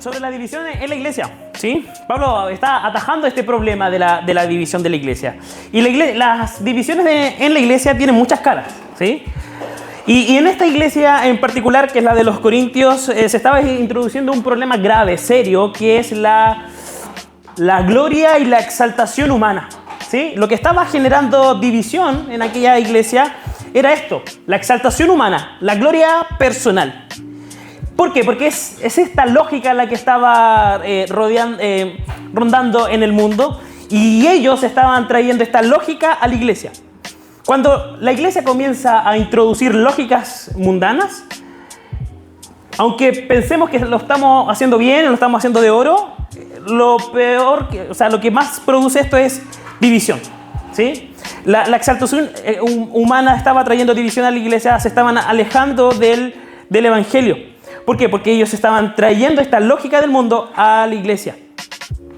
sobre la división en la iglesia, ¿sí? Pablo está atajando este problema de la división de la iglesia. Y las divisiones en la iglesia tienen muchas caras, ¿sí? Y en esta iglesia en particular, que es la de los Corintios, se estaba introduciendo un problema grave, serio, que es la gloria y la exaltación humana, ¿sí? Lo que estaba generando división en aquella iglesia era esto, la exaltación humana, la gloria personal. ¿Por qué? Porque es esta lógica la que estaba rondando en el mundo, y ellos estaban trayendo esta lógica a la iglesia. Cuando la iglesia comienza a introducir lógicas mundanas, aunque pensemos que lo estamos haciendo bien, lo estamos haciendo de oro, lo que más produce esto es división, ¿sí? La exaltación humana estaba trayendo división a la iglesia, se estaban alejando del evangelio. ¿Por qué? Porque ellos estaban trayendo esta lógica del mundo a la iglesia.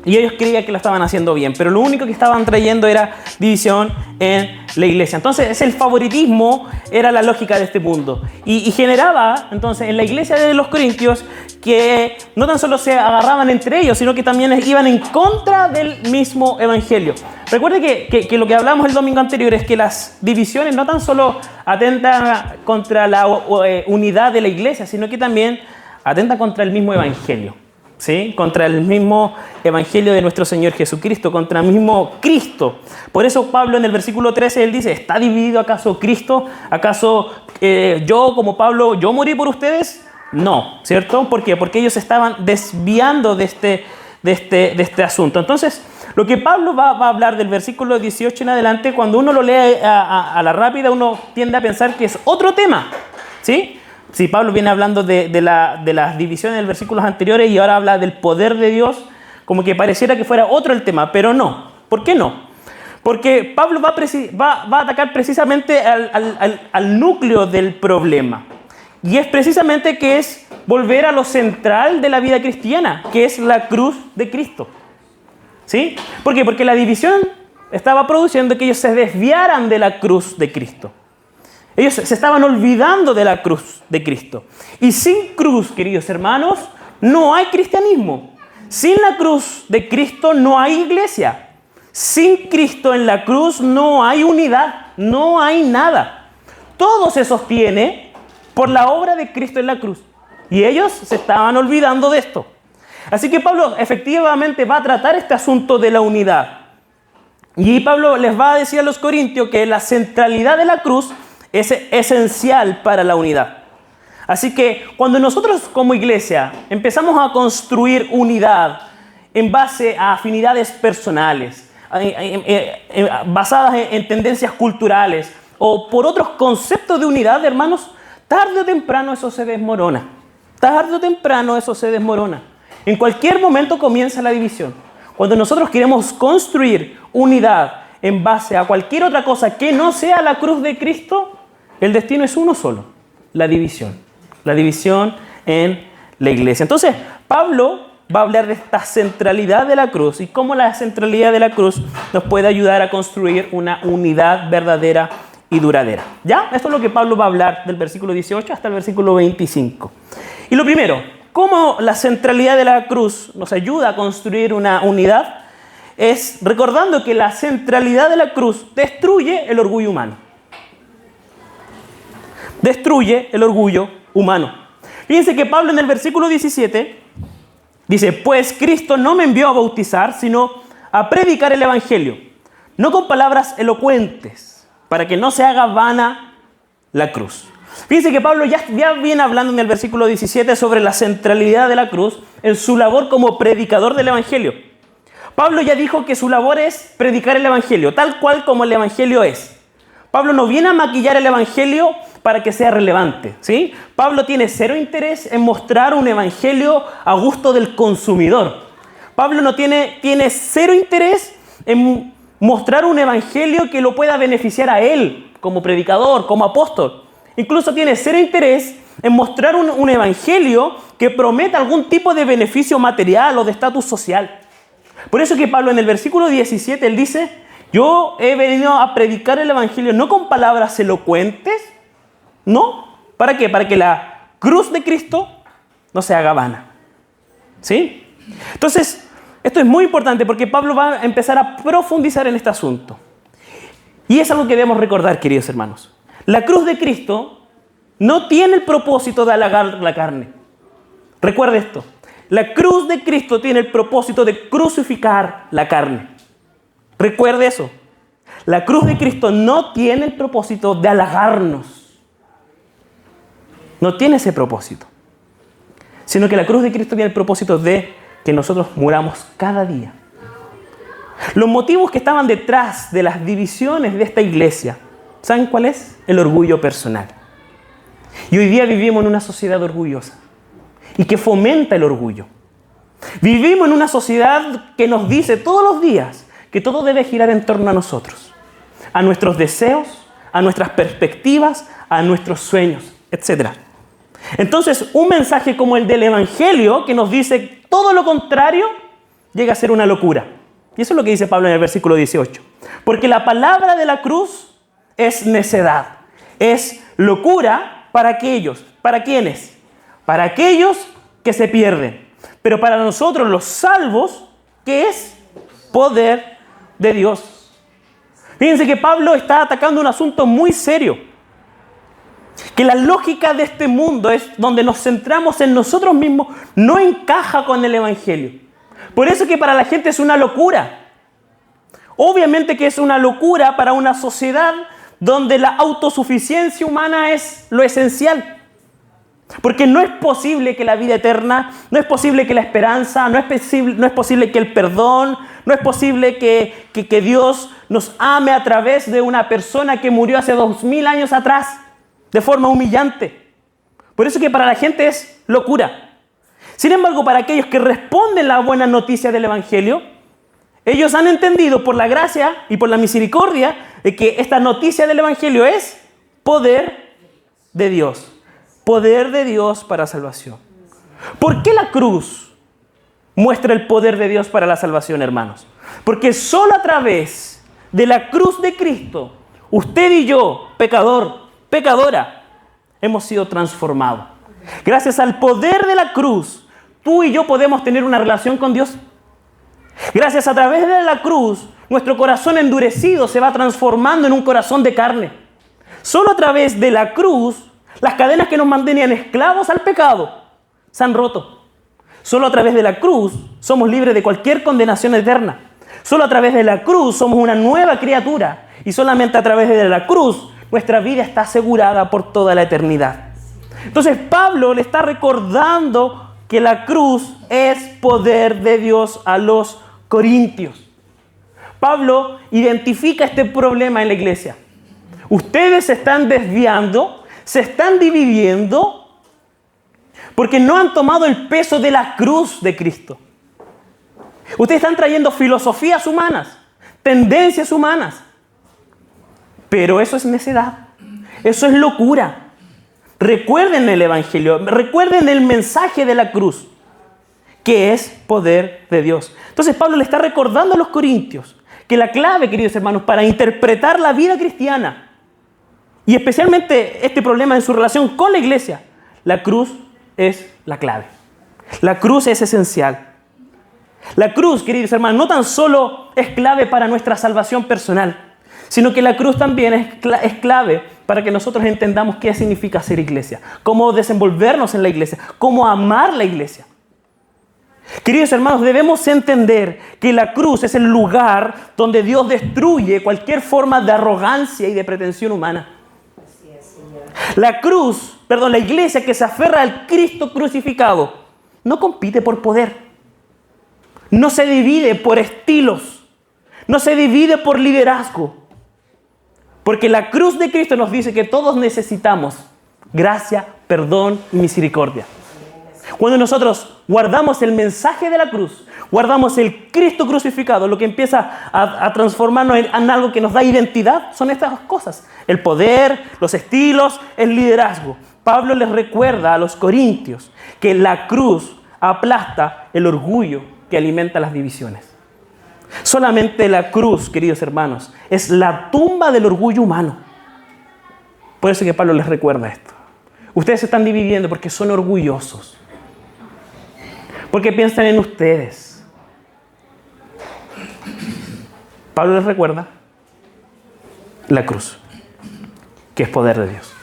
Y ellos creían que lo estaban haciendo bien, pero lo único que estaban trayendo era división en la iglesia. Entonces, el favoritismo era la lógica de este mundo. Y generaba, entonces, en la iglesia de los Corintios, que no tan solo se agarraban entre ellos, sino que también iban en contra del mismo evangelio. Recuerde que lo que hablamos el domingo anterior es que las divisiones no tan solo atentan contra la unidad de la iglesia, sino que también atentan contra el mismo evangelio. ¿Sí? Contra el mismo evangelio de nuestro Señor Jesucristo, contra el mismo Cristo. Por eso Pablo en el versículo 13, él dice, ¿está dividido acaso Cristo? ¿Acaso yo como Pablo, yo morí por ustedes? No, ¿cierto? ¿Por qué? Porque ellos estaban desviando de este asunto. Entonces, lo que Pablo va a hablar del versículo 18 en adelante, cuando uno lo lee a la rápida, uno tiende a pensar que es otro tema, ¿sí? Sí, Pablo viene hablando de las divisiones en los versículos anteriores y ahora habla del poder de Dios, como que pareciera que fuera otro el tema, pero no. ¿Por qué no? Porque Pablo va a atacar precisamente al núcleo del problema. Y es precisamente que es volver a lo central de la vida cristiana, que es la cruz de Cristo. ¿Sí? ¿Por qué? Porque la división estaba produciendo que ellos se desviaran de la cruz de Cristo. Ellos se estaban olvidando de la cruz de Cristo. Y sin cruz, queridos hermanos, no hay cristianismo. Sin la cruz de Cristo no hay iglesia. Sin Cristo en la cruz no hay unidad, no hay nada. Todo se sostiene por la obra de Cristo en la cruz. Y ellos se estaban olvidando de esto. Así que Pablo efectivamente va a tratar este asunto de la unidad. Y Pablo les va a decir a los corintios que la centralidad de la cruz es esencial para la unidad. Así que cuando nosotros como iglesia empezamos a construir unidad en base a afinidades personales, basadas en tendencias culturales o por otros conceptos de unidad, hermanos, tarde o temprano eso se desmorona. Tarde o temprano eso se desmorona. En cualquier momento comienza la división. Cuando nosotros queremos construir unidad en base a cualquier otra cosa que no sea la cruz de Cristo, el destino es uno solo, la división en la iglesia. Entonces, Pablo va a hablar de esta centralidad de la cruz y cómo la centralidad de la cruz nos puede ayudar a construir una unidad verdadera y duradera. ¿Ya? Esto es lo que Pablo va a hablar del versículo 18 hasta el versículo 25. Y lo primero, cómo la centralidad de la cruz nos ayuda a construir una unidad, es recordando que la centralidad de la cruz destruye el orgullo humano. Destruye el orgullo humano. Fíjense que Pablo en el versículo 17 dice, pues Cristo no me envió a bautizar, sino a predicar el evangelio, no con palabras elocuentes, para que no se haga vana la cruz. Fíjense que Pablo ya viene hablando en el versículo 17 sobre la centralidad de la cruz en su labor como predicador del evangelio. Pablo ya dijo que su labor es predicar el evangelio, tal cual como el evangelio es. Pablo no viene a maquillar el evangelio para que sea relevante, ¿sí? Pablo tiene cero interés en mostrar un evangelio a gusto del consumidor. Pablo no tiene cero interés en mostrar un evangelio que lo pueda beneficiar a él como predicador, como apóstol. Incluso tiene cero interés en mostrar un evangelio que prometa algún tipo de beneficio material o de estatus social. Por eso que Pablo en el versículo 17, él dice, yo he venido a predicar el evangelio no con palabras elocuentes, no. ¿Para qué? Para que la cruz de Cristo no se haga vana. ¿Sí? Entonces, esto es muy importante porque Pablo va a empezar a profundizar en este asunto. Y es algo que debemos recordar, queridos hermanos. La cruz de Cristo no tiene el propósito de halagar la carne. Recuerde esto. La cruz de Cristo tiene el propósito de crucificar la carne. Recuerde eso. La cruz de Cristo no tiene el propósito de halagarnos. No tiene ese propósito. Sino que la cruz de Cristo tiene el propósito de que nosotros muramos cada día. Los motivos que estaban detrás de las divisiones de esta iglesia, ¿saben cuál es? El orgullo personal. Y hoy día vivimos en una sociedad orgullosa y que fomenta el orgullo. Vivimos en una sociedad que nos dice todos los días que todo debe girar en torno a nosotros, a nuestros deseos, a nuestras perspectivas, a nuestros sueños, etc. Entonces, un mensaje como el del Evangelio, que nos dice todo lo contrario, llega a ser una locura. Y eso es lo que dice Pablo en el versículo 18. Porque la palabra de la cruz es necedad, es locura para aquellos. ¿Para quiénes? Para aquellos que se pierden. Pero para nosotros los salvos, ¿qué es? Poder de Dios. Fíjense que Pablo está atacando un asunto muy serio. Que la lógica de este mundo es donde nos centramos en nosotros mismos, no encaja con el Evangelio. Por eso que para la gente es una locura. Obviamente que es una locura para una sociedad donde la autosuficiencia humana es lo esencial. Porque no es posible que la vida eterna, no es posible que la esperanza, no es posible que el perdón, no es posible que Dios nos ame a través de una persona que murió hace 2000 años atrás, de forma humillante. Por eso que para la gente es locura. Sin embargo, para aquellos que responden la buena noticia del Evangelio, ellos han entendido por la gracia y por la misericordia de que esta noticia del Evangelio es poder de Dios. Poder de Dios para salvación. ¿Por qué la cruz muestra el poder de Dios para la salvación, hermanos? Porque solo a través de la cruz de Cristo, usted y yo, pecador, pecadora, hemos sido transformados. Gracias al poder de la cruz, tú y yo podemos tener una relación con Dios. Gracias a través de la cruz, nuestro corazón endurecido se va transformando en un corazón de carne. Solo a través de la cruz, las cadenas que nos mantenían esclavos al pecado se han roto. Solo a través de la cruz somos libres de cualquier condenación eterna. Solo a través de la cruz somos una nueva criatura. Y solamente a través de la cruz nuestra vida está asegurada por toda la eternidad. Entonces Pablo le está recordando que la cruz es poder de Dios a los corintios. Pablo identifica este problema en la iglesia. Ustedes se están desviando, se están dividiendo porque no han tomado el peso de la cruz de Cristo. Ustedes están trayendo filosofías humanas, tendencias humanas. Pero eso es necedad, eso es locura. Recuerden el Evangelio, recuerden el mensaje de la cruz, que es poder de Dios. Entonces Pablo le está recordando a los corintios que la clave, queridos hermanos, para interpretar la vida cristiana, y especialmente este problema en su relación con la iglesia, la cruz es la clave. La cruz es esencial. La cruz, queridos hermanos, no tan solo es clave para nuestra salvación personal, sino que la cruz también es clave para que nosotros entendamos qué significa ser iglesia, cómo desenvolvernos en la iglesia, cómo amar la iglesia. Queridos hermanos, debemos entender que la cruz es el lugar donde Dios destruye cualquier forma de arrogancia y de pretensión humana. La iglesia que se aferra al Cristo crucificado no compite por poder, no se divide por estilos, no se divide por liderazgo, porque la cruz de Cristo nos dice que todos necesitamos gracia, perdón y misericordia. Cuando nosotros guardamos el mensaje de la cruz, guardamos el Cristo crucificado, lo que empieza a transformarnos en algo que nos da identidad son estas cosas: el poder, los estilos, el liderazgo. Pablo les recuerda a los corintios que la cruz aplasta el orgullo que alimenta las divisiones. Solamente la cruz, queridos hermanos, es la tumba del orgullo humano. Por eso que Pablo les recuerda esto. Ustedes se están dividiendo porque son orgullosos. porque piensan en ustedes. Pablo les recuerda la cruz, que es poder de Dios.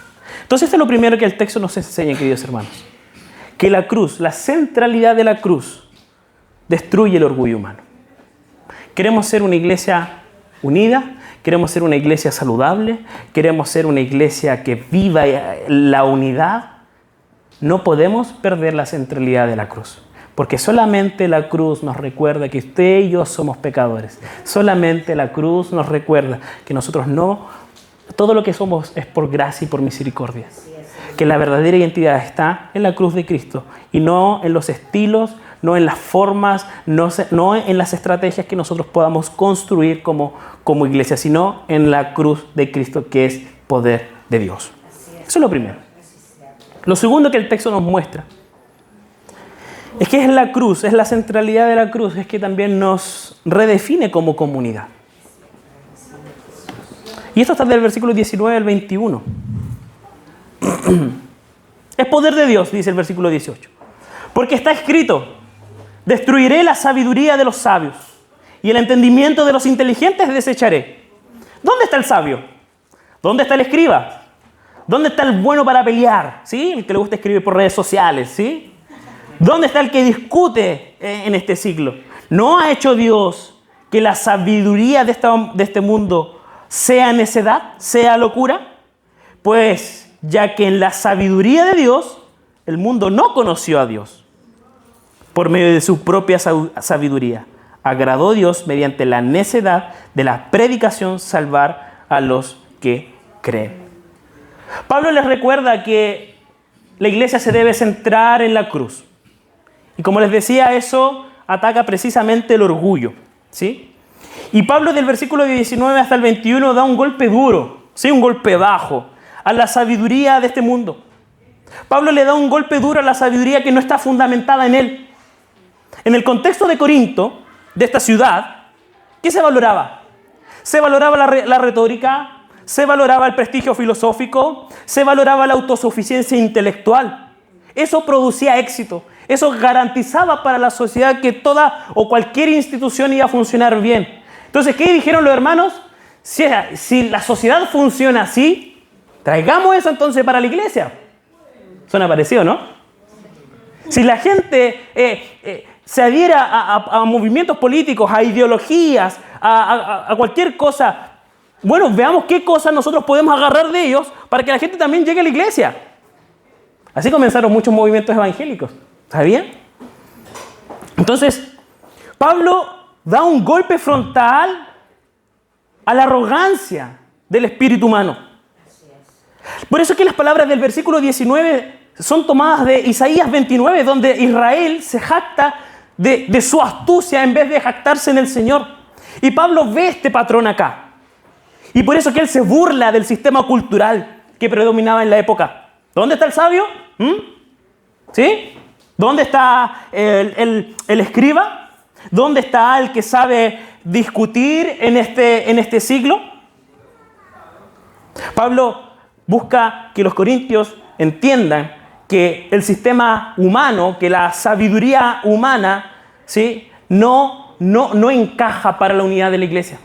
Entonces, esto es lo primero que el texto nos enseña, queridos hermanos. Que la cruz, la centralidad de la cruz, destruye el orgullo humano. Queremos ser una iglesia unida, queremos ser una iglesia saludable, queremos ser una iglesia que viva la unidad. No podemos perder la centralidad de la cruz. Porque solamente la cruz nos recuerda que usted y yo somos pecadores. Solamente la cruz nos recuerda que nosotros no, todo lo que somos es por gracia y por misericordia. Que la verdadera identidad está en la cruz de Cristo y no en los estilos, no en las formas, no en las estrategias que nosotros podamos construir como iglesia, sino en la cruz de Cristo, que es poder de Dios. Eso es lo primero. Lo segundo que el texto nos muestra es que es la cruz, es la centralidad de la cruz, es que también nos redefine como comunidad. Y esto está del versículo 19 al 21. Es poder de Dios, dice el versículo 18. Porque está escrito: destruiré la sabiduría de los sabios y el entendimiento de los inteligentes desecharé. ¿Dónde está el sabio? ¿Dónde está el escriba? ¿Dónde está el bueno para pelear? ¿Sí? El que le gusta escribir por redes sociales, ¿sí? ¿Dónde está el que discute en este siglo? ¿No ha hecho Dios que la sabiduría de este mundo sea necedad, sea locura? Pues ya que en la sabiduría de Dios el mundo no conoció a Dios por medio de su propia sabiduría. Agradó Dios mediante la necedad de la predicación salvar a los que creen. Pablo les recuerda que la iglesia se debe centrar en la cruz. Y como les decía, eso ataca precisamente el orgullo, ¿sí? Y Pablo del versículo 19 hasta el 21 da un golpe duro, ¿sí? Un golpe bajo a la sabiduría de este mundo. Pablo le da un golpe duro a la sabiduría que no está fundamentada en él. En el contexto de Corinto, de esta ciudad, ¿qué se valoraba? Se valoraba la retórica, se valoraba el prestigio filosófico, se valoraba la autosuficiencia intelectual. Eso producía éxito. Eso garantizaba para la sociedad que toda o cualquier institución iba a funcionar bien. Entonces, ¿qué dijeron los hermanos? Si la sociedad funciona así, traigamos eso entonces para la iglesia. Suena parecido, ¿no? Si la gente se adhiera a movimientos políticos, a ideologías, a cualquier cosa, bueno, veamos qué cosas nosotros podemos agarrar de ellos para que la gente también llegue a la iglesia. Así comenzaron muchos movimientos evangélicos. ¿Está bien? Entonces, Pablo da un golpe frontal a la arrogancia del espíritu humano. Por eso es que las palabras del versículo 19 son tomadas de Isaías 29, donde Israel se jacta de su astucia en vez de jactarse en el Señor. Y Pablo ve este patrón acá. Y por eso que él se burla del sistema cultural que predominaba en la época. ¿Dónde está el sabio? ¿Sí? ¿Dónde está el escriba? ¿Dónde está el que sabe discutir en este siglo? Pablo busca que los corintios entiendan que el sistema humano, que la sabiduría humana, ¿sí? no encaja para la unidad de la iglesia.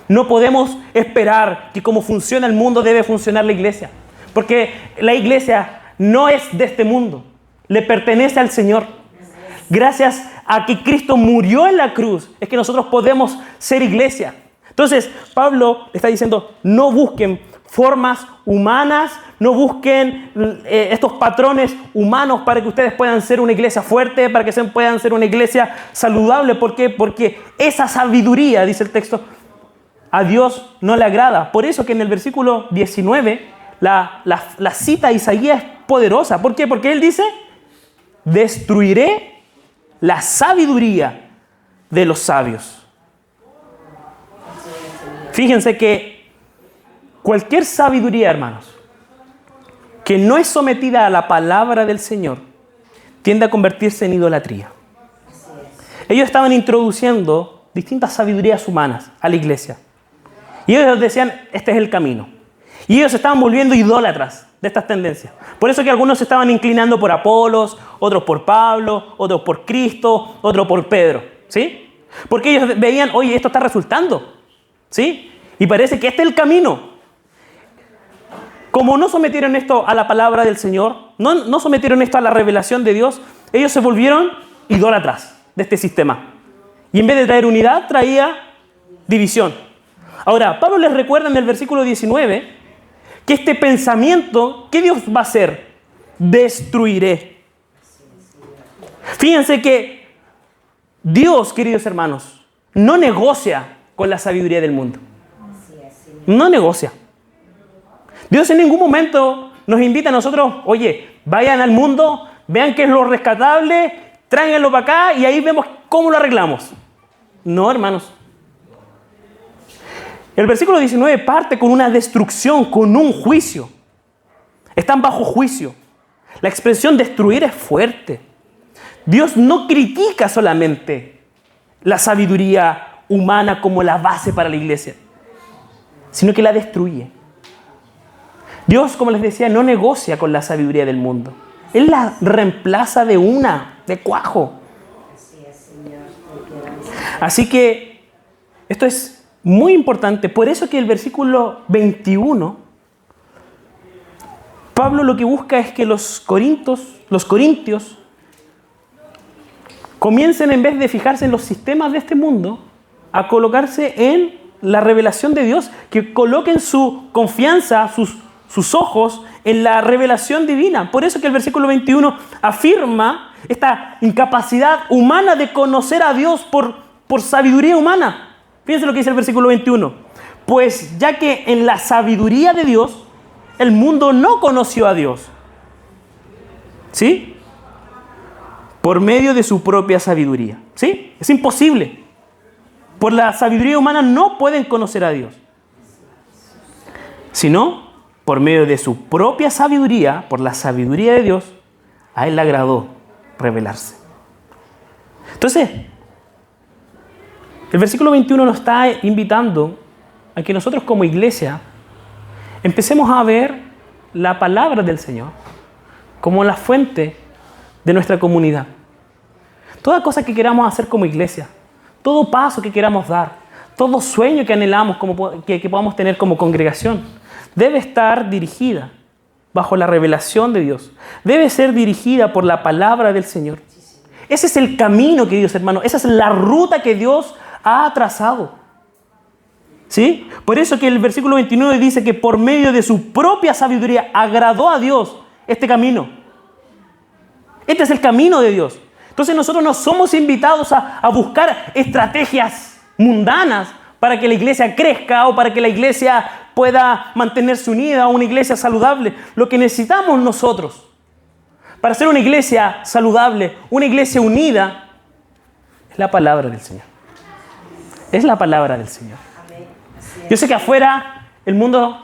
No podemos esperar que como funciona el mundo debe funcionar la iglesia. Porque la iglesia no es de este mundo. Le pertenece al Señor. Gracias a que Cristo murió en la cruz, es que nosotros podemos ser iglesia. Entonces, Pablo está diciendo, no busquen formas humanas, no busquen estos patrones humanos para que ustedes puedan ser una iglesia fuerte, para que puedan ser una iglesia saludable. ¿Por qué? Porque esa sabiduría, dice el texto, a Dios no le agrada. Por eso que en el versículo 19 la cita de Isaías es poderosa. ¿Por qué? Porque él dice, destruiré la sabiduría de los sabios. Fíjense que cualquier sabiduría, hermanos, que no es sometida a la palabra del Señor, tiende a convertirse en idolatría. Ellos estaban introduciendo distintas sabidurías humanas a la iglesia. Y ellos decían, este es el camino. Y ellos se estaban volviendo idólatras de estas tendencias. Por eso que algunos se estaban inclinando por Apolos, otros por Pablo, otros por Cristo, otros por Pedro, ¿sí? Porque ellos veían, oye, esto está resultando, ¿sí? Y parece que este es el camino. Como no sometieron esto a la palabra del Señor, no sometieron esto a la revelación de Dios, ellos se volvieron idólatras de este sistema. Y en vez de traer unidad, traía división. Ahora, Pablo les recuerda en el versículo 19 que este pensamiento, ¿qué Dios va a hacer? Destruiré. Fíjense que Dios, queridos hermanos, no negocia con la sabiduría del mundo. No negocia. Dios en ningún momento nos invita a nosotros, oye, vayan al mundo, vean qué es lo rescatable, tráiganlo para acá y ahí vemos cómo lo arreglamos. No, hermanos. El versículo 19 parte con una destrucción, con un juicio. Están bajo juicio. La expresión destruir es fuerte. Dios no critica solamente la sabiduría humana como la base para la iglesia, sino que la destruye. Dios, como les decía, no negocia con la sabiduría del mundo. Él la reemplaza de cuajo. Así que esto es muy importante. Por eso que el versículo 21, Pablo lo que busca es que los corintios, comiencen, en vez de fijarse en los sistemas de este mundo, a colocarse en la revelación de Dios, que coloquen su confianza, sus ojos en la revelación divina. Por eso que el versículo 21 afirma esta incapacidad humana de conocer a Dios por sabiduría humana. Fíjense lo que dice el versículo 21. Pues ya que en la sabiduría de Dios, el mundo no conoció a Dios. ¿Sí? Por medio de su propia sabiduría. ¿Sí? Es imposible. Por la sabiduría humana no pueden conocer a Dios. Sino por medio de su propia sabiduría, por la sabiduría de Dios, a Él le agradó revelarse. Entonces, el versículo 21 nos está invitando a que nosotros como iglesia empecemos a ver la palabra del Señor como la fuente de nuestra comunidad. Toda cosa que queramos hacer como iglesia, todo paso que queramos dar, todo sueño que anhelamos que podamos tener como congregación, debe estar dirigida bajo la revelación de Dios. Debe ser dirigida por la palabra del Señor. Ese es el camino, queridos hermanos. Esa es la ruta que Dios ha trazado. ¿Sí? Por eso que el versículo 29 dice que por medio de su propia sabiduría agradó a Dios este camino. Este es el camino de Dios. Entonces nosotros no somos invitados a buscar estrategias mundanas para que la iglesia crezca o para que la iglesia pueda mantenerse unida, una iglesia saludable. Lo que necesitamos nosotros para ser una iglesia saludable, una iglesia unida, es la palabra del Señor. Es la palabra del Señor. Yo sé que afuera el mundo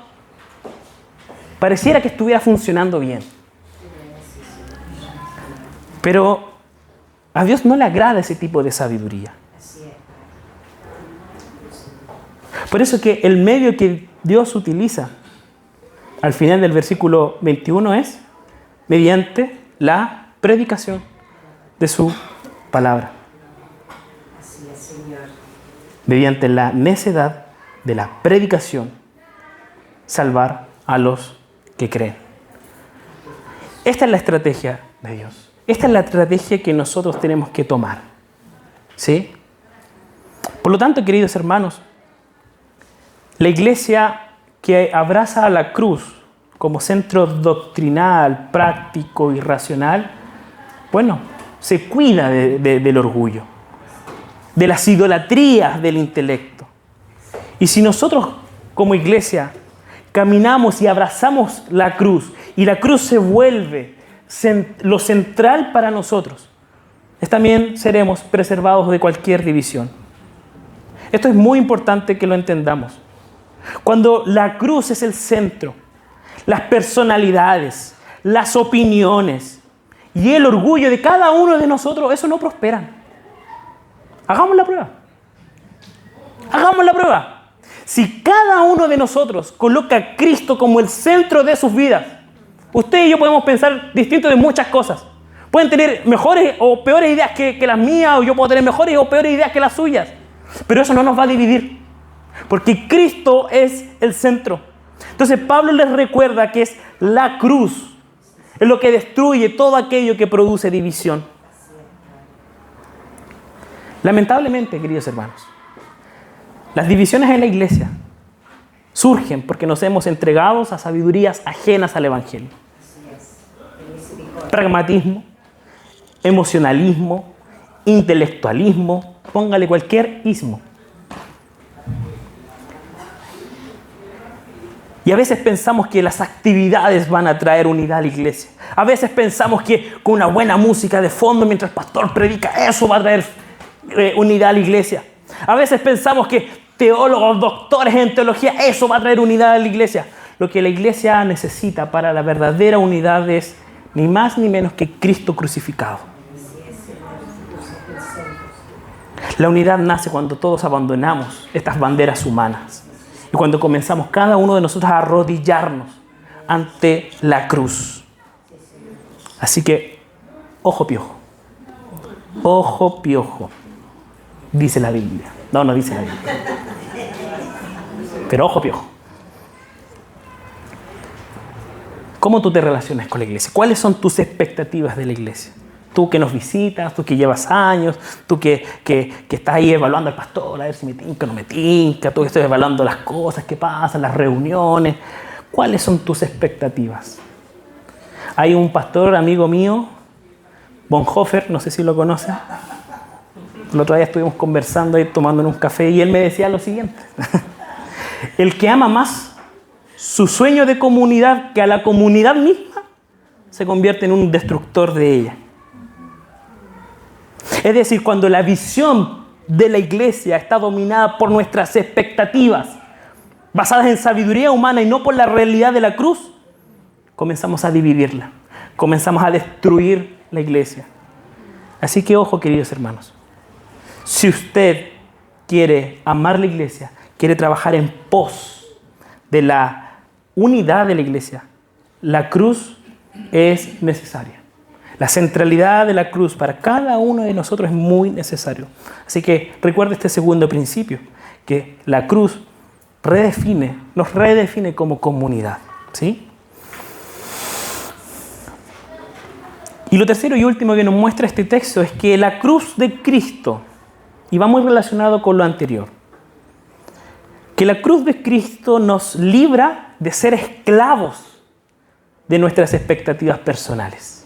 pareciera que estuviera funcionando bien. Pero a Dios no le agrada ese tipo de sabiduría. Por eso que el medio que Dios utiliza al final del versículo 21 es mediante la predicación de su palabra. Así es, Señor. Mediante la necedad de la predicación, salvar a los que creen. Esta es la estrategia de Dios. Esta es la estrategia que nosotros tenemos que tomar. ¿Sí? Por lo tanto, queridos hermanos, la iglesia que abraza a la cruz como centro doctrinal, práctico y racional, bueno, se cuida del orgullo, de las idolatrías del intelecto. Y si nosotros como iglesia caminamos y abrazamos la cruz, y la cruz se vuelve lo central para nosotros, también seremos preservados de cualquier división. Esto es muy importante que lo entendamos. Cuando la cruz es el centro, las personalidades, las opiniones y el orgullo de cada uno de nosotros, eso no prosperan. Hagamos la prueba. Hagamos la prueba. Si cada uno de nosotros coloca a Cristo como el centro de sus vidas, Usted y yo podemos pensar distinto de muchas cosas. Pueden tener mejores o peores ideas que las mías, o yo puedo tener mejores o peores ideas que las suyas. Pero eso no nos va a dividir, porque Cristo es el centro. Entonces Pablo les recuerda que es la cruz, es lo que destruye todo aquello que produce división. Lamentablemente, queridos hermanos, las divisiones en la iglesia surgen porque nos hemos entregado a sabidurías ajenas al Evangelio. Pragmatismo, emocionalismo, intelectualismo, póngale cualquier ismo. Y a veces pensamos que las actividades van a traer unidad a la iglesia. A veces pensamos que con una buena música de fondo mientras el pastor predica, eso va a traer unidad a la iglesia. A veces pensamos que teólogos, doctores en teología, eso va a traer unidad a la iglesia. Lo que la iglesia necesita para la verdadera unidad es ni más ni menos que Cristo crucificado. La unidad nace cuando todos abandonamos estas banderas humanas y cuando comenzamos cada uno de nosotros a arrodillarnos ante la cruz. Así que, ojo piojo. Ojo piojo. Dice la Biblia. No dice la Biblia. Pero ojo piojo. ¿Cómo tú te relacionas con la iglesia? ¿Cuáles son tus expectativas de la iglesia? Tú que nos visitas, tú que llevas años, tú que estás ahí evaluando al pastor, a ver si me tinca o no me tinca, tú que estás evaluando las cosas que pasan, las reuniones. ¿Cuáles son tus expectativas? Hay un pastor amigo mío, Bonhoeffer, no sé si lo conocen. El otro día estuvimos conversando y tomando un café y él me decía lo siguiente. El que ama más su sueño de comunidad que a la comunidad misma se convierte en un destructor de ella. Es decir, cuando la visión de la iglesia está dominada por nuestras expectativas, basadas en sabiduría humana y no por la realidad de la cruz, comenzamos a dividirla, comenzamos a destruir la iglesia. Así que ojo, queridos hermanos, si usted quiere amar la iglesia, quiere trabajar en pos de la unidad de la iglesia, la cruz es necesaria. La centralidad de la cruz para cada uno de nosotros es muy necesario. Así que recuerde este segundo principio, que la cruz nos redefine como comunidad, ¿sí? Y lo tercero y último que nos muestra este texto es que la cruz de Cristo, y va muy relacionado con lo anterior, que la cruz de Cristo nos libra de ser esclavos de nuestras expectativas personales.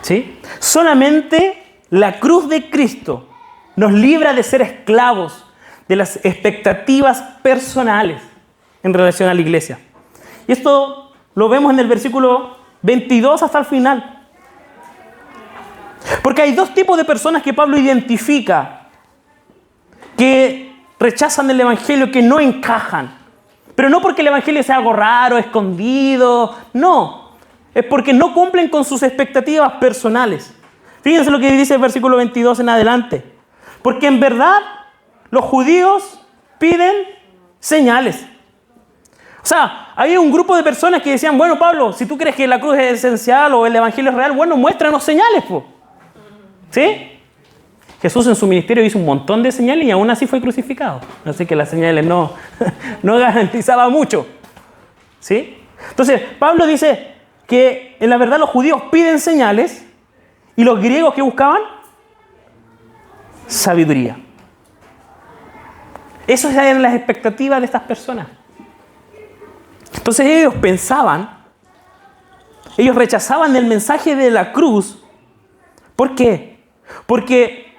¿Sí? Solamente la cruz de Cristo nos libra de ser esclavos de las expectativas personales en relación a la iglesia. Y esto lo vemos en el versículo 22 hasta el final. Porque hay dos tipos de personas que Pablo identifica que rechazan el evangelio, que no encajan. Pero no porque el evangelio sea algo raro, escondido, no. Es porque no cumplen con sus expectativas personales. Fíjense lo que dice el versículo 22 en adelante. Porque en verdad los judíos piden señales. O sea, hay un grupo de personas que decían, bueno, Pablo, si tú crees que la cruz es esencial o el evangelio es real, bueno, muéstranos señales, po. ¿Sí? Jesús en su ministerio hizo un montón de señales y aún así fue crucificado. Así que las señales no garantizaban mucho. ¿Sí? Entonces, Pablo dice que en la verdad los judíos piden señales y los griegos, ¿qué buscaban? Sabiduría. Esas eran las expectativas de estas personas. Entonces ellos rechazaban el mensaje de la cruz. ¿Por qué? Porque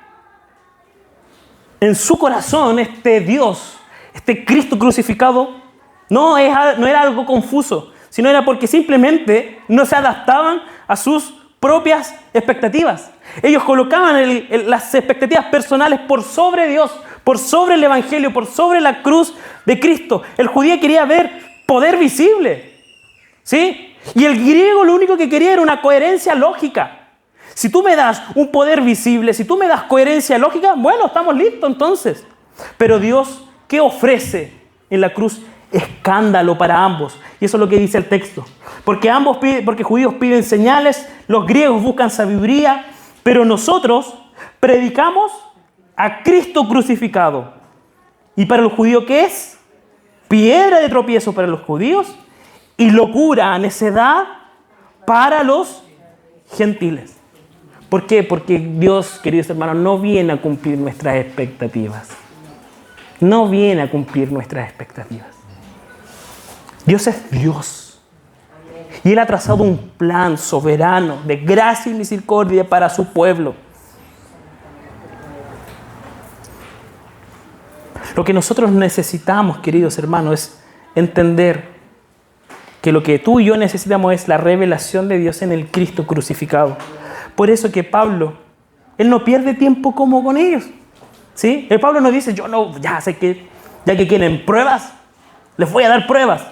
en su corazón este Dios, este Cristo crucificado, no era algo confuso, sino era porque simplemente no se adaptaban a sus propias expectativas. Ellos colocaban las expectativas personales por sobre Dios, por sobre el evangelio, por sobre la cruz de Cristo. El judío quería ver poder visible, ¿sí? Y el griego lo único que quería era una coherencia lógica. Si tú me das un poder visible, si tú me das coherencia lógica, bueno, estamos listos entonces. Pero Dios, ¿qué ofrece en la cruz? escándalo para ambos. Y eso es lo que dice el texto. Porque judíos piden señales, los griegos buscan sabiduría, pero nosotros predicamos a Cristo crucificado. ¿Y para los judíos qué es? Piedra de tropiezo para los judíos y locura, necedad para los gentiles. ¿Por qué? Porque Dios, queridos hermanos, no viene a cumplir nuestras expectativas. No viene a cumplir nuestras expectativas. Dios es Dios. Y Él ha trazado un plan soberano de gracia y misericordia para su pueblo. Lo que nosotros necesitamos, queridos hermanos, es entender que lo que tú y yo necesitamos es la revelación de Dios en el Cristo crucificado. Por eso que Pablo, él no pierde tiempo como con ellos. ¿Sí? El Pablo no dice, ya que quieren pruebas, les voy a dar pruebas.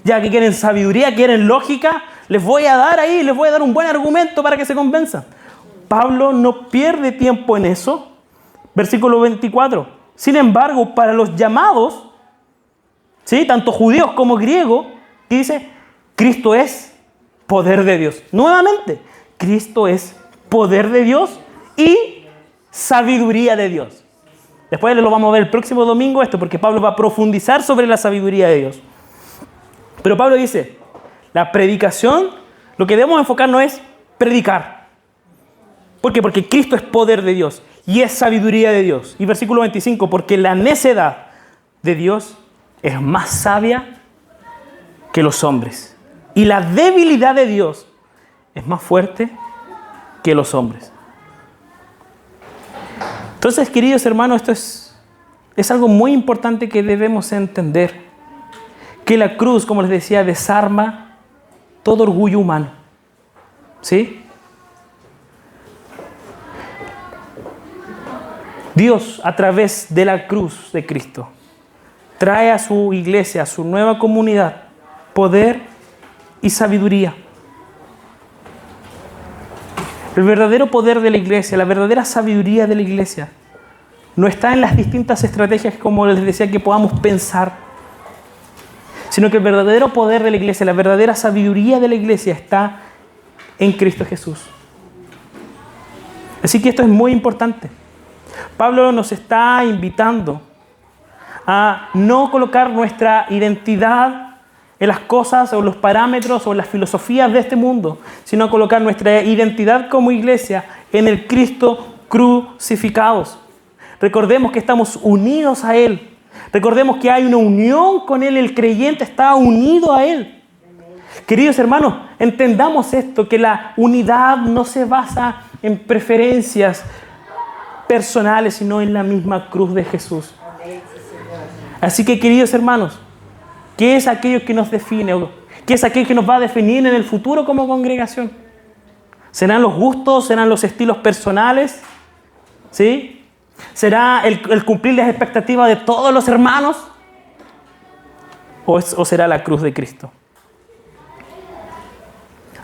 Ya que quieren sabiduría, quieren lógica, les voy a dar un buen argumento para que se convenzan. Pablo no pierde tiempo en eso. Versículo 24. Sin embargo, para los llamados, ¿sí?, tanto judíos como griegos, ¿qué dice? Cristo es poder de Dios. Nuevamente, Cristo es poder de Dios y sabiduría de Dios. Después lo vamos a ver el próximo domingo porque Pablo va a profundizar sobre la sabiduría de Dios. Pero Pablo dice, la predicación, lo que debemos enfocarnos es predicar. ¿Por qué? Porque Cristo es poder de Dios y es sabiduría de Dios. Y versículo 25, porque la necedad de Dios es más sabia que los hombres. Y la debilidad de Dios es más fuerte que los hombres. Entonces, queridos hermanos, esto es algo muy importante que debemos entender. Que la cruz, como les decía, desarma todo orgullo humano. ¿Sí? Dios, a través de la cruz de Cristo, trae a su iglesia, a su nueva comunidad, poder y sabiduría. El verdadero poder de la iglesia, la verdadera sabiduría de la iglesia, no está en las distintas estrategias, como les decía, que podamos pensar, sino que el verdadero poder de la iglesia, la verdadera sabiduría de la iglesia está en Cristo Jesús. Así que esto es muy importante. Pablo nos está invitando a no colocar nuestra identidad en las cosas o los parámetros o las filosofías de este mundo, sino a colocar nuestra identidad como iglesia en el Cristo crucificados. Recordemos que estamos unidos a Él. Recordemos que hay una unión con Él. El creyente está unido a Él. Queridos hermanos, entendamos esto, que la unidad no se basa en preferencias personales, sino en la misma cruz de Jesús. Así que, queridos hermanos, ¿qué es aquello que nos define? ¿Qué es aquello que nos va a definir en el futuro como congregación? ¿Serán los gustos? ¿Serán los estilos personales? ¿Sí? ¿Será el cumplir las expectativas de todos los hermanos? ¿O será la cruz de Cristo?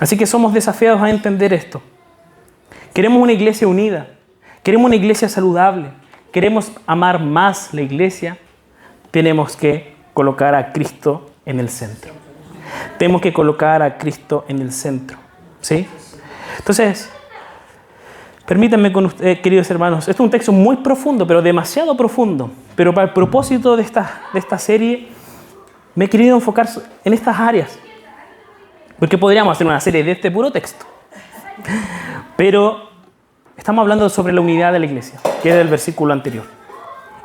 Así que somos desafiados a entender esto. Queremos una iglesia unida. Queremos una iglesia saludable. Queremos amar más la iglesia. Tenemos que colocar a Cristo en el centro. Tenemos que colocar a Cristo en el centro. ¿Sí? Entonces, permítanme, queridos hermanos, esto es un texto muy profundo, pero demasiado profundo. Pero para el propósito de esta serie, me he querido enfocar en estas áreas. Porque podríamos hacer una serie de este puro texto. Pero estamos hablando sobre la unidad de la iglesia, que es del versículo anterior.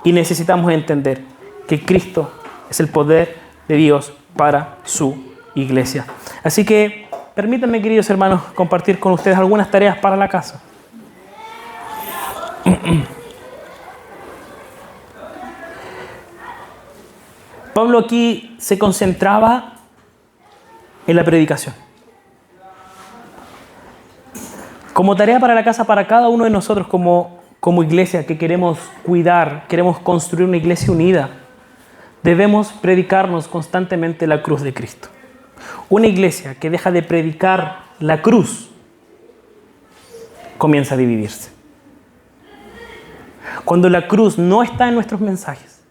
Y necesitamos entender que Cristo es el poder de Dios para su iglesia. Así que permítanme, queridos hermanos, compartir con ustedes algunas tareas para la casa. Pablo aquí se concentraba en la predicación. Como tarea para la casa, para cada uno de nosotros como iglesia que queremos cuidar, queremos construir una iglesia unida, debemos predicarnos constantemente la cruz de Cristo. Una iglesia que deja de predicar la cruz comienza a dividirse. Cuando la cruz no está en nuestros mensajes,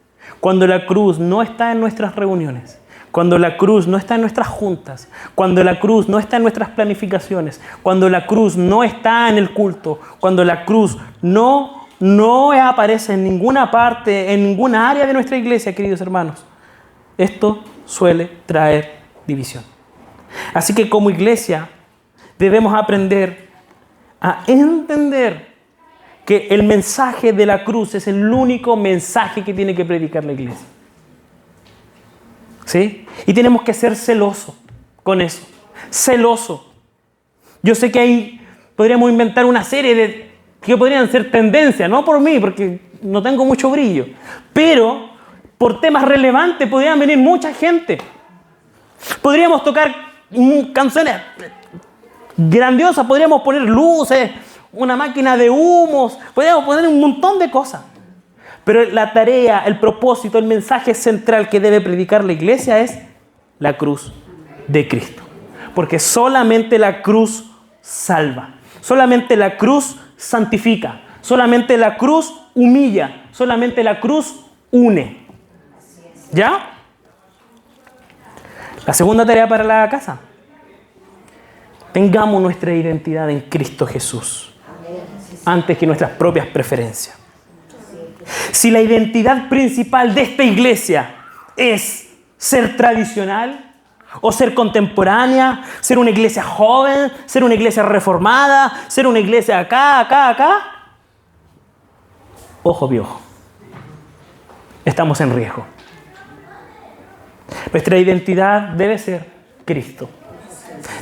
cuando la cruz no está en nuestras reuniones, cuando la cruz no está en nuestras juntas, cuando la cruz no está en nuestras planificaciones, cuando la cruz no está en el culto, cuando la cruz no aparece en ninguna parte, en ninguna área de nuestra iglesia, queridos hermanos, esto suele traer división. Así que como iglesia debemos aprender a entender que el mensaje de la cruz es el único mensaje que tiene que predicar la iglesia. ¿Sí? Y tenemos que ser celosos con eso. Celosos. Yo sé que podríamos inventar una serie de que podrían ser tendencias, no por mí, porque no tengo mucho brillo, pero por temas relevantes podrían venir mucha gente. Podríamos tocar canciones grandiosas, podríamos poner luces, una máquina de humos, podríamos poner un montón de cosas. Pero la tarea, el propósito, el mensaje central que debe predicar la iglesia es la cruz de Cristo. Porque solamente la cruz salva, solamente la cruz santifica, solamente la cruz humilla, solamente la cruz une. ¿Ya? La segunda tarea para la casa. Tengamos nuestra identidad en Cristo Jesús antes que nuestras propias preferencias. Si la identidad principal de esta iglesia es ser tradicional o ser contemporánea, ser una iglesia joven, ser una iglesia reformada, ser una iglesia acá, ojo piojo, estamos en riesgo. Nuestra identidad debe ser Cristo.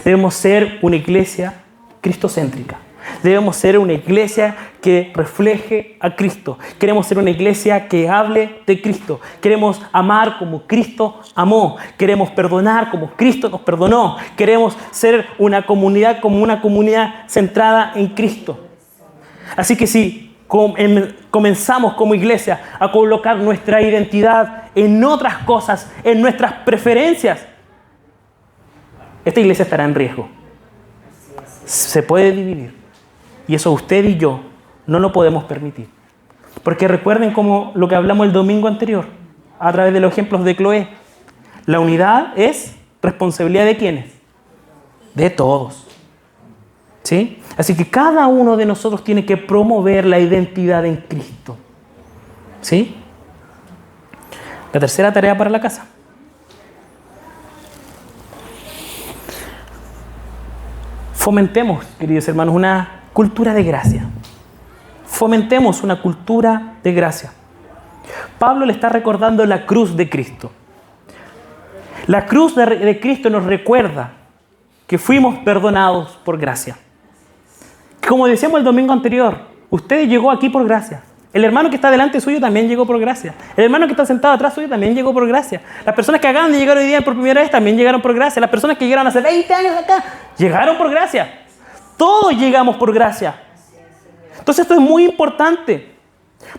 Debemos ser una iglesia cristocéntrica. Debemos ser una iglesia que refleje a Cristo. Queremos ser una iglesia que hable de Cristo. Queremos amar como Cristo amó. Queremos perdonar como Cristo nos perdonó. Queremos ser una comunidad como una comunidad centrada en Cristo. Así que si comenzamos como iglesia a colocar nuestra identidad en otras cosas, en nuestras preferencias, esta iglesia estará en riesgo. Se puede dividir. Y eso usted y yo no lo podemos permitir. Porque recuerden como lo que hablamos el domingo anterior, a través de los ejemplos de Chloé. La unidad es responsabilidad ¿de quiénes? De todos. ¿Sí? Así que cada uno de nosotros tiene que promover la identidad en Cristo. ¿Sí? La tercera tarea para la casa. Fomentemos, queridos hermanos, una cultura de gracia. Fomentemos una cultura de gracia. Pablo le está recordando la cruz de Cristo. La cruz de Cristo nos recuerda que fuimos perdonados por gracia. Como decíamos el domingo anterior, usted llegó aquí por gracia. El hermano que está delante suyo también llegó por gracia. El hermano que está sentado atrás suyo también llegó por gracia. Las personas que acaban de llegar hoy día por primera vez también llegaron por gracia. Las personas que llegaron hace 20 años acá llegaron por gracia. Todos llegamos por gracia. Entonces esto es muy importante.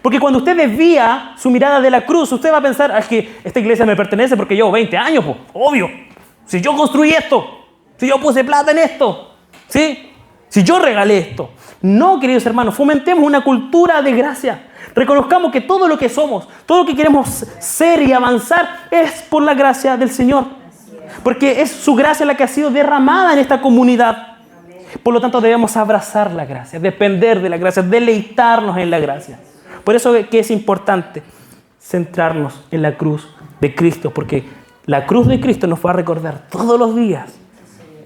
Porque cuando usted desvía su mirada de la cruz, usted va a pensar, es que esta iglesia me pertenece porque llevo 20 años, pues, obvio. Si yo construí esto, si yo puse plata en esto, ¿sí? Si yo regalé esto. No, queridos hermanos, fomentemos una cultura de gracia. Reconozcamos que todo lo que somos, todo lo que queremos ser y avanzar es por la gracia del Señor. Porque es su gracia la que ha sido derramada en esta comunidad. Por lo tanto, debemos abrazar la gracia, depender de la gracia, deleitarnos en la gracia. Por eso es que es importante centrarnos en la cruz de Cristo, porque la cruz de Cristo nos va a recordar todos los días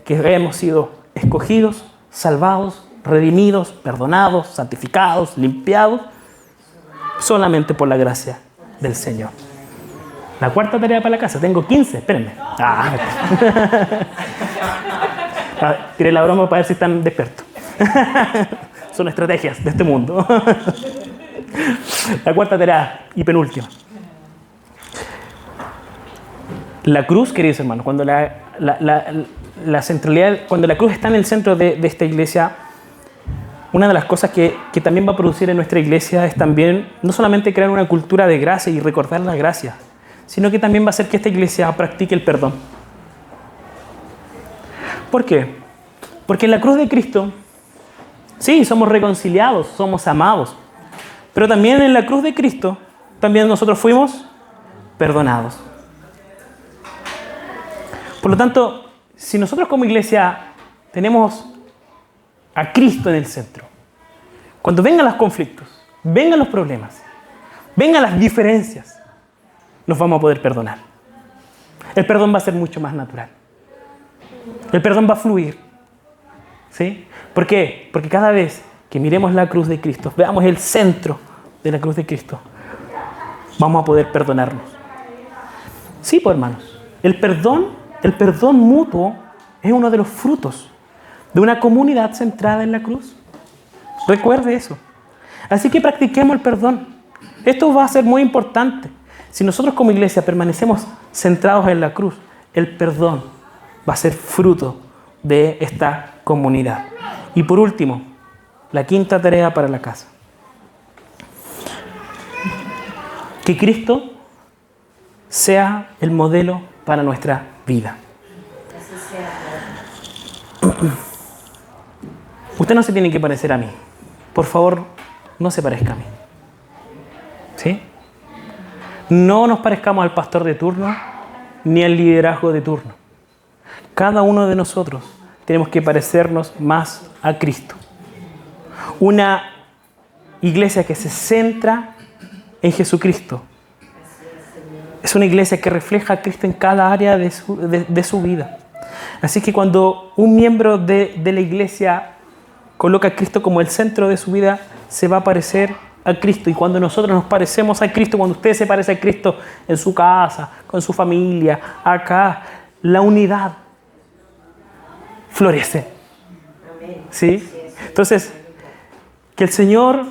que hemos sido escogidos, salvados, redimidos, perdonados, santificados, limpiados, solamente por la gracia del Señor. La cuarta tarea para la casa. Tengo 15, espérenme. Tiré la broma para ver si están despiertos. Son estrategias de este mundo. La cuarta tarea y penúltima. La cruz, queridos hermanos, cuando la centralidad, cuando la cruz está en el centro de esta iglesia, una de las cosas que también va a producir en nuestra iglesia es también no solamente crear una cultura de gracia y recordar la gracia, sino que también va a hacer que esta iglesia practique el perdón. ¿Por qué? Porque en la cruz de Cristo, sí, somos reconciliados, somos amados, pero también en la cruz de Cristo, también nosotros fuimos perdonados. Por lo tanto, si nosotros como iglesia tenemos a Cristo en el centro, cuando vengan los conflictos, vengan los problemas, vengan las diferencias, nos vamos a poder perdonar. El perdón va a ser mucho más natural. El perdón va a fluir. ¿Sí? ¿Por qué? Porque cada vez que miremos la cruz de Cristo, veamos el centro de la cruz de Cristo, vamos a poder perdonarnos. Sí, pues hermanos, el perdón mutuo es uno de los frutos de una comunidad centrada en la cruz. Recuerde eso. Así que practiquemos el perdón. Esto va a ser muy importante. Si nosotros como iglesia permanecemos centrados en la cruz, el perdón va a ser fruto de esta comunidad. Y por último, la quinta tarea para la casa. Que Cristo sea el modelo para nuestra vida. Usted no se tiene que parecer a mí. Por favor, no se parezca a mí. ¿Sí? No nos parezcamos al pastor de turno ni al liderazgo de turno. Cada uno de nosotros tenemos que parecernos más a Cristo. Una iglesia que se centra en Jesucristo es una iglesia que refleja a Cristo en cada área de su vida. Así que cuando un miembro de la iglesia coloca a Cristo como el centro de su vida, se va a parecer a Cristo. Y cuando nosotros nos parecemos a Cristo, cuando usted se parece a Cristo en su casa, con su familia, acá, la unidad florece. ¿Sí? Entonces, que el Señor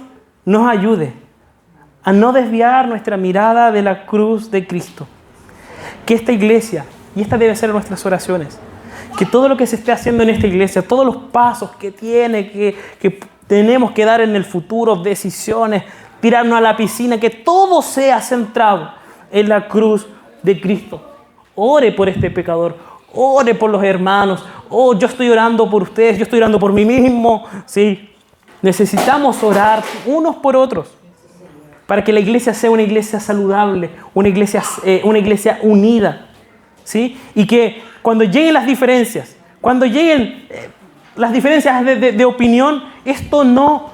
nos ayude a no desviar nuestra mirada de la cruz de Cristo. Que esta iglesia, y esta debe ser nuestras oraciones, que todo lo que se esté haciendo en esta iglesia, todos los pasos que tiene, que tenemos que dar en el futuro, decisiones, tirarnos a la piscina, que todo sea centrado en la cruz de Cristo. Ore por este pecador, ore por los hermanos. Oh, yo estoy orando por ustedes, yo estoy orando por mí mismo. Sí, necesitamos orar unos por otros para que la iglesia sea una iglesia saludable, una iglesia unida. ¿Sí? Y que cuando lleguen las diferencias, de opinión, esto no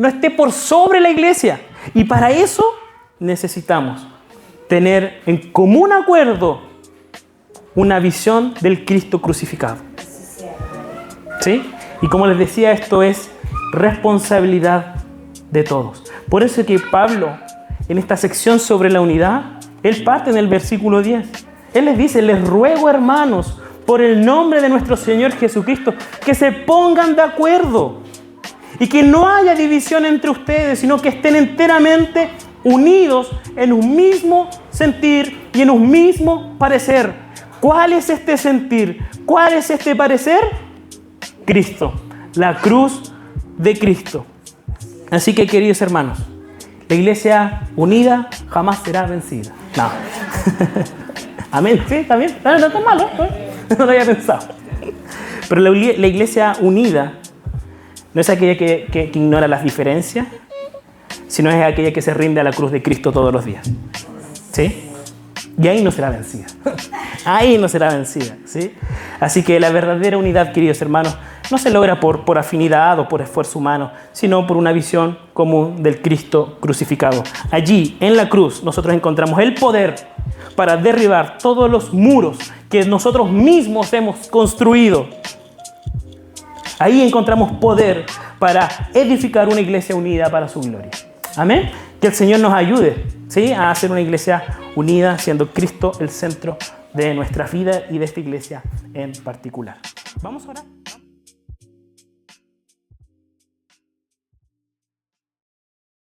esté por sobre la iglesia. Y para eso necesitamos tener en común acuerdo una visión del Cristo crucificado. ¿Sí? Y como les decía, esto es responsabilidad de todos. Por eso es que Pablo, en esta sección sobre la unidad, él parte en el versículo 10. Él les dice: les ruego, hermanos, por el nombre de nuestro Señor Jesucristo, que se pongan de acuerdo y que no haya división entre ustedes, sino que estén enteramente unidos en un mismo sentir y en un mismo parecer. ¿Cuál es este sentir? ¿Cuál es este parecer? Cristo, la cruz de Cristo. Así que, queridos hermanos, la iglesia unida jamás será vencida. No. Amén, sí, está bien. No está malo, no lo había pensado. Pero la iglesia unida no es aquella que ignora las diferencias, sino es aquella que se rinde a la cruz de Cristo todos los días. ¿Sí? Y ahí no será vencida. Ahí no será vencida. ¿Sí? Así que la verdadera unidad, queridos hermanos, no se logra por afinidad o por esfuerzo humano, sino por una visión común del Cristo crucificado. Allí, en la cruz, nosotros encontramos el poder para derribar todos los muros que nosotros mismos hemos construido. Ahí encontramos poder para edificar una iglesia unida para su gloria. Amén. Que el Señor nos ayude, ¿sí?, a hacer una iglesia unida, siendo Cristo el centro de nuestra vida y de esta iglesia en particular. Vamos a orar.